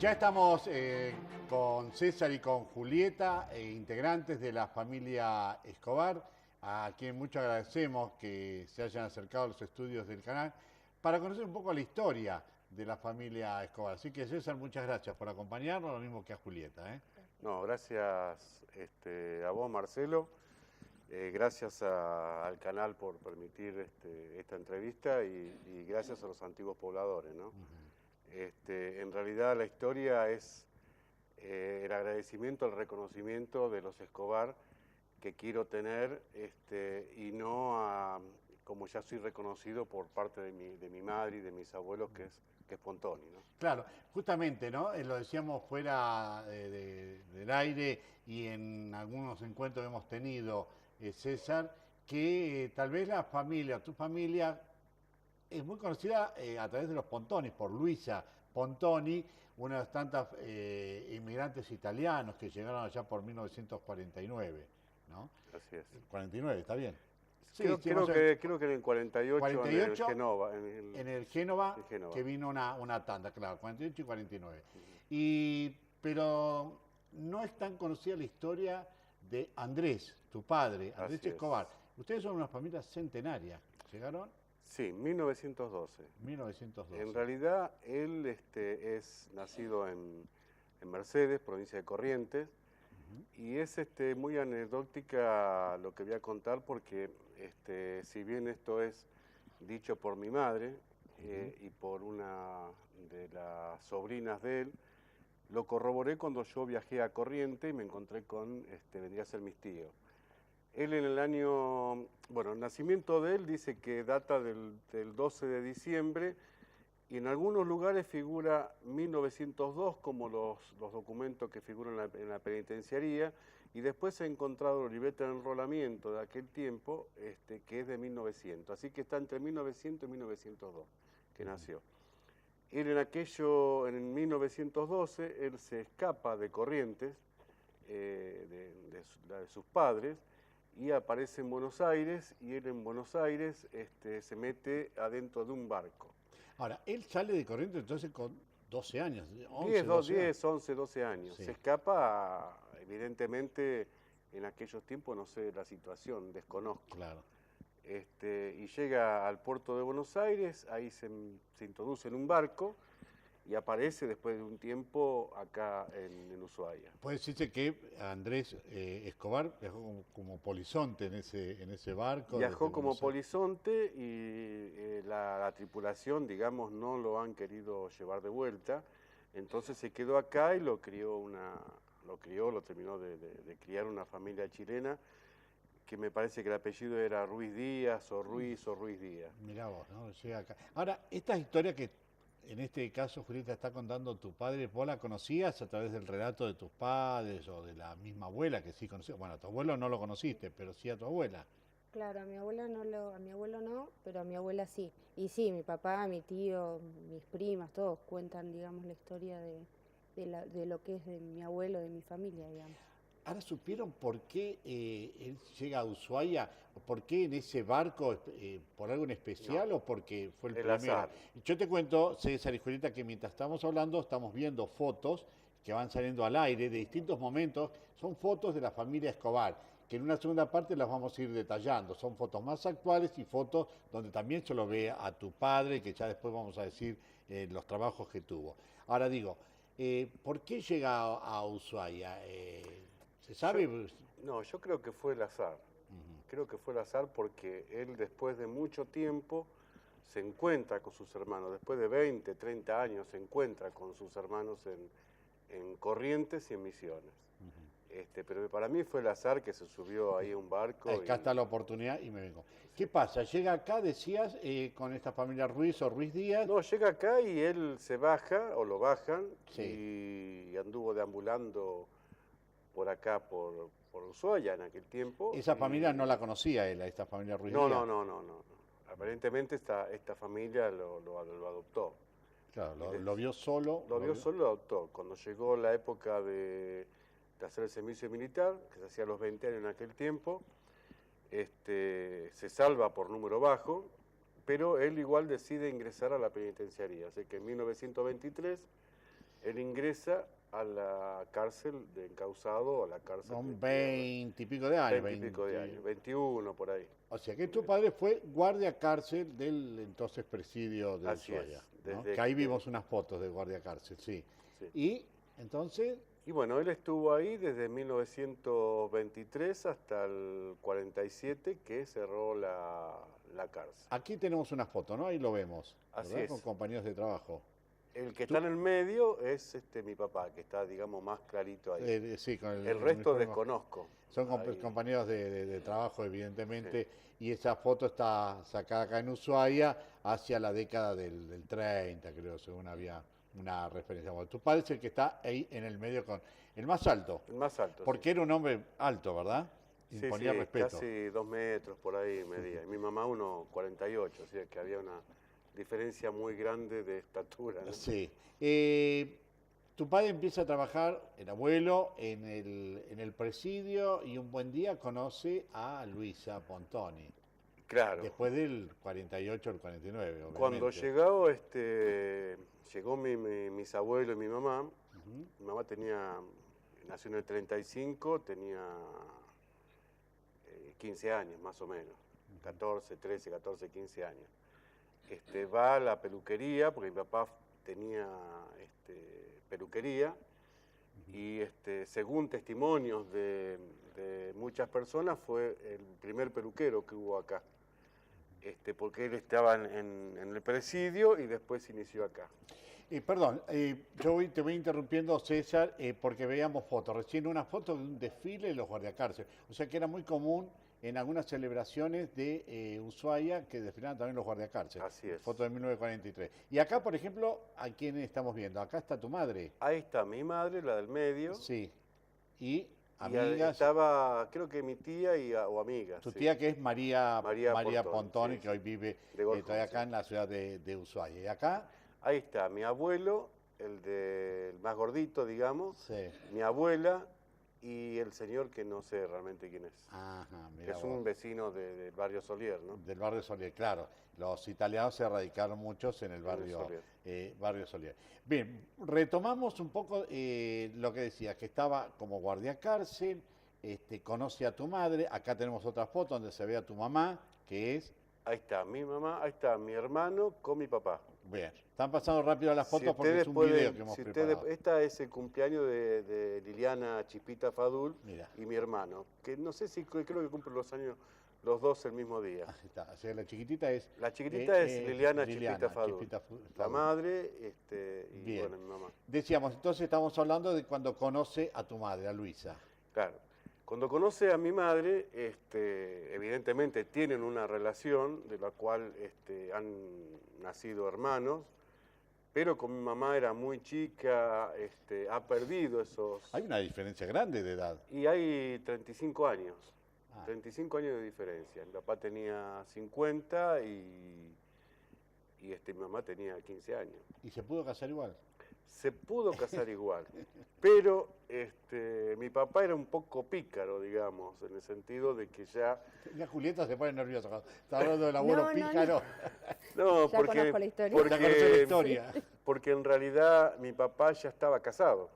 Ya estamos con César y con Julieta, integrantes de la familia Escobar, a quien mucho agradecemos que se hayan acercado a los estudios del canal para conocer un poco la historia de la familia Escobar. Así que César, muchas gracias por acompañarnos, lo mismo que a Julieta. No, gracias a vos, Marcelo. Gracias al canal por permitir esta entrevista y gracias a los antiguos pobladores, ¿no? En realidad la historia es el agradecimiento, el reconocimiento de los Escobar que quiero tener y no como ya soy reconocido por parte de mi madre y de mis abuelos que es Pontoni, ¿no? Claro, justamente, ¿no? Lo decíamos fuera del aire y en algunos encuentros que hemos tenido, César, que tal vez la familia, tu familia, es muy conocida a través de los Pontoni, por Luisa Pontoni, una de las tantas inmigrantes italianos que llegaron allá por 1949, ¿no? Así es. 49, ¿está bien? Sí, Creo, sí, más o menos. creo que en el 48 en el 48 Genova. en el Génova, En Génova. que vino una tanda, claro, 48 y 49. Uh-huh. Pero no es tan conocida la historia de Andrés, tu padre, Andrés Así es. Escobar. Ustedes son una familia centenaria. ¿Llegaron? Sí, 1912. 1912. En realidad, él es nacido en Mercedes, provincia de Corrientes, y es muy anecdótica lo que voy a contar porque si bien esto es dicho por mi madre y por una de las sobrinas de él, lo corroboré cuando yo viajé a Corrientes y me encontré con, vendría a ser mis tíos. Él en el año, bueno, el nacimiento de él dice que data del 12 de diciembre y en algunos lugares figura 1902 como los documentos que figuran en la penitenciaría y después se ha encontrado la libreta de enrolamiento de aquel tiempo que es de 1900, así que está entre 1900 y 1902 que nació. Él en 1912, él se escapa de Corrientes, de sus padres, y aparece en Buenos Aires, y él en Buenos Aires se mete adentro de un barco. Ahora, él sale de Corrientes entonces con 12 años, 11, 10, 12 años. 10, 11, 12 años. Sí. Se escapa, evidentemente, en aquellos tiempos, no sé la situación, desconozco. Claro. Y llega al puerto de Buenos Aires, ahí se introduce en un barco, y aparece después de un tiempo acá en Ushuaia. Puede decirse que Andrés Escobar viajó como polizonte en ese barco. Viajó como polizonte y la tripulación, digamos, no lo han querido llevar de vuelta, entonces se quedó acá y lo terminó de criar una familia chilena, que me parece que el apellido era Ruiz Díaz o Ruiz Díaz. Mirá vos, ¿no? Llega acá. Ahora, esta historia que en este caso, Julieta, está contando tu padre, ¿vos la conocías a través del relato de tus padres o de la misma abuela que sí conocías? Bueno, a tu abuelo no lo conociste, pero sí a tu abuela. Claro, a mi abuela a mi abuelo no, pero a mi abuela sí. Y sí, mi papá, mi tío, mis primas, todos cuentan, digamos, la historia de lo que es de mi abuelo, de mi familia, digamos. ¿Ahora supieron por qué él llega a Ushuaia? ¿Por qué en ese barco? ¿Por algo en especial No, o porque fue el el primero? azar. Yo te cuento, César y Julieta, que mientras estamos hablando estamos viendo fotos que van saliendo al aire de distintos momentos. Son fotos de la familia Escobar, que en una segunda parte las vamos a ir detallando. Son fotos más actuales y fotos donde también se lo ve a tu padre, que ya después vamos a decir los trabajos que tuvo. Ahora digo, ¿por qué llega a Ushuaia? ¿Se sabe? Yo creo que fue el azar. Creo que fue el azar porque él después de mucho tiempo se encuentra con sus hermanos, después de 20, 30 años se encuentra con sus hermanos en Corrientes y en Misiones. Pero para mí fue el azar que se subió ahí a un barco. Acá está la oportunidad y me vengo. ¿Qué pasa? Llega acá, decías, con esta familia Ruiz o Ruiz Díaz. No, llega acá y él se baja, o lo bajan, Sí. y anduvo deambulando por acá, por Ushuaia en aquel tiempo. Esa familia no la conocía él, a esta familia Ruiz No, Díaz. no. Aparentemente esta familia lo adoptó. Claro, lo vio solo. Lo vio solo, lo adoptó. Cuando llegó la época de hacer el servicio militar, que se hacía a los 20 años en aquel tiempo, se salva por número bajo, pero él igual decide ingresar a la penitenciaría. Así que en 1923 Él ingresa a la cárcel de encausado, a la cárcel Son de 20 y pico de años. 20 y pico de años, 21 por ahí. O sea que tu padre fue guardia cárcel del entonces presidio de Así es, Ushuaia, ¿no? desde Que ahí que- vimos unas fotos de guardia cárcel, sí. Sí. Y entonces, Y bueno, él estuvo ahí desde 1923 hasta el 47 que cerró la cárcel. aquí tenemos una foto, ¿no? Ahí lo vemos, Así ¿verdad? es. Con compañeros de trabajo. El que está en el medio es mi papá, que está, digamos, más clarito ahí. Sí, con El resto uniforme. desconozco. Son Ahí. compañeros de trabajo, evidentemente, y esa foto está sacada acá en Ushuaia hacia la década del 30, creo, según había una referencia. Bueno, tu padre es el que está ahí en el medio con el más alto, El más alto. porque sí. era un hombre alto, ¿verdad? Sí, Imponía sí, respeto. casi 2 metros por ahí medía. Y mi mamá 1,48, o sea que había una diferencia muy grande de estatura, ¿no? Sí. Tu padre empieza a trabajar, el abuelo, en el presidio y un buen día conoce a Luisa Pontoni. Claro. Después del 48 al 49, obviamente. Cuando llegó mis abuelos y mi mamá, Ujú. mi mamá nació en el 35, tenía 15 años más o menos, 14, 13, 14, 15 años. Va a la peluquería, porque mi papá tenía peluquería, y según testimonios de muchas personas, fue el primer peluquero que hubo acá. Porque él estaba en el presidio y después se inició acá. Perdón, te voy interrumpiendo, César, porque veíamos fotos. Recién una foto de un desfile de los guardiacárceles. O sea que era muy común en algunas celebraciones de Ushuaia que desfilaban también los guardiacárceles. Así es. Foto de 1943. Y acá, por ejemplo, ¿a quién estamos viendo? Acá está tu madre. Ahí está mi madre, la del medio. Sí. Y Y amigas. estaba, creo que mi tía o amigas. Tu sí. tía que es María Pontoni, Pontoni, sí, que hoy sí. vive De Gorjón, todavía acá sí. en la ciudad de Ushuaia. Y acá, Ahí está mi abuelo, el más gordito, digamos, sí. mi abuela y el señor que no sé realmente quién es. Ajá, Que mira es vos. un vecino del barrio Solier, ¿no? Del barrio Solier, claro. Los italianos se radicaron muchos en el barrio Solier. barrio Solier. Bien, retomamos un poco lo que decía, que estaba como guardia cárcel, conoce a tu madre, acá tenemos otra foto donde se ve a tu mamá, que es, Ahí está mi mamá, ahí está mi hermano con mi papá. bien, están pasando rápido las fotos Si porque es ustedes un pueden- video que hemos si preparado. esta es el cumpleaños de Liliana Chipita Fadul Mira. y mi hermano, que no sé si creo que cumplen los dos el mismo día. Ahí está, o sea, la chiquitita es... La chiquitita es Liliana Chipita Fadul. Chipita La Fadul. madre y Bien. bueno, mi mamá. Decíamos, entonces estamos hablando de cuando conoce a tu madre, a Luisa. Claro. Cuando conoce a mi madre, evidentemente tienen una relación de la cual han nacido hermanos, pero con mi mamá era muy chica, ha perdido esos... Hay una diferencia grande de edad. Y hay 35 años, Ah. 35 años de diferencia. Mi papá tenía 50 y mi mamá tenía 15 años. ¿Y se pudo casar igual? Se pudo casar igual, pero mi papá era un poco pícaro, digamos, en el sentido de que ya... La Julieta se pone nerviosa cuando está hablando del abuelo No, no, pícaro. No, Ya conozco la historia. Ya conoce la historia. porque en realidad mi papá ya estaba casado.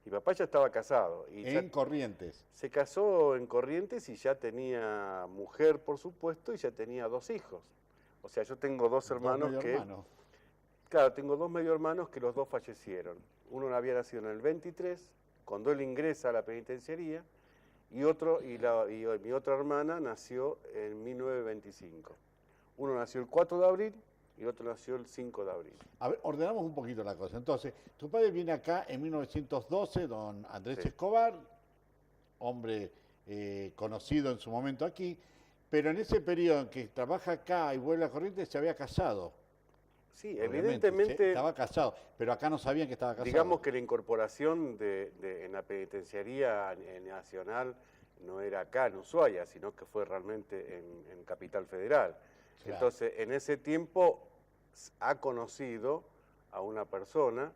Mi papá ya estaba casado y ya En Corrientes. se casó en Corrientes y ya tenía mujer, por supuesto, y ya tenía 2 hijos. O sea, yo tengo 2 hermanos Dos medio que... hermanos. Claro, tengo 2 medio hermanos que los 2 fallecieron. Uno había nacido en el 23, cuando él ingresa a la penitenciaría, y mi otra hermana nació en 1925. Uno nació el 4 de abril y otro nació el 5 de abril. A ver, ordenamos un poquito la cosa. Entonces, tu padre viene acá en 1912, don Andrés Sí. Escobar, hombre conocido en su momento aquí, pero en ese periodo en que trabaja acá y vuelve a Corrientes se había casado. Sí, Obviamente, evidentemente, estaba casado, pero acá no sabían que estaba casado. digamos que la incorporación en la penitenciaría nacional no era acá en Ushuaia, sino que fue realmente en Capital Federal. Claro. Entonces, en ese tiempo ha conocido a una persona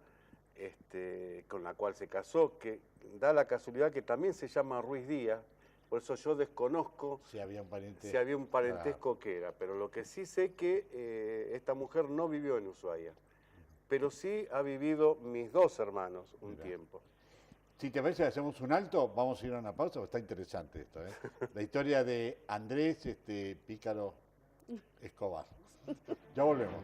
con la cual se casó, que da la casualidad que también se llama Ruiz Díaz, por eso yo desconozco Si había un pariente. si había un parentesco que era, pero lo que sí sé que esta mujer no vivió en Ushuaia. pero sí ha vivido mis dos hermanos un Mirá. tiempo. Si te parece, hacemos un alto, vamos a ir a una pausa, porque está interesante esto, ¿eh? La historia de Andrés Pícaro Escobar. Ya volvemos.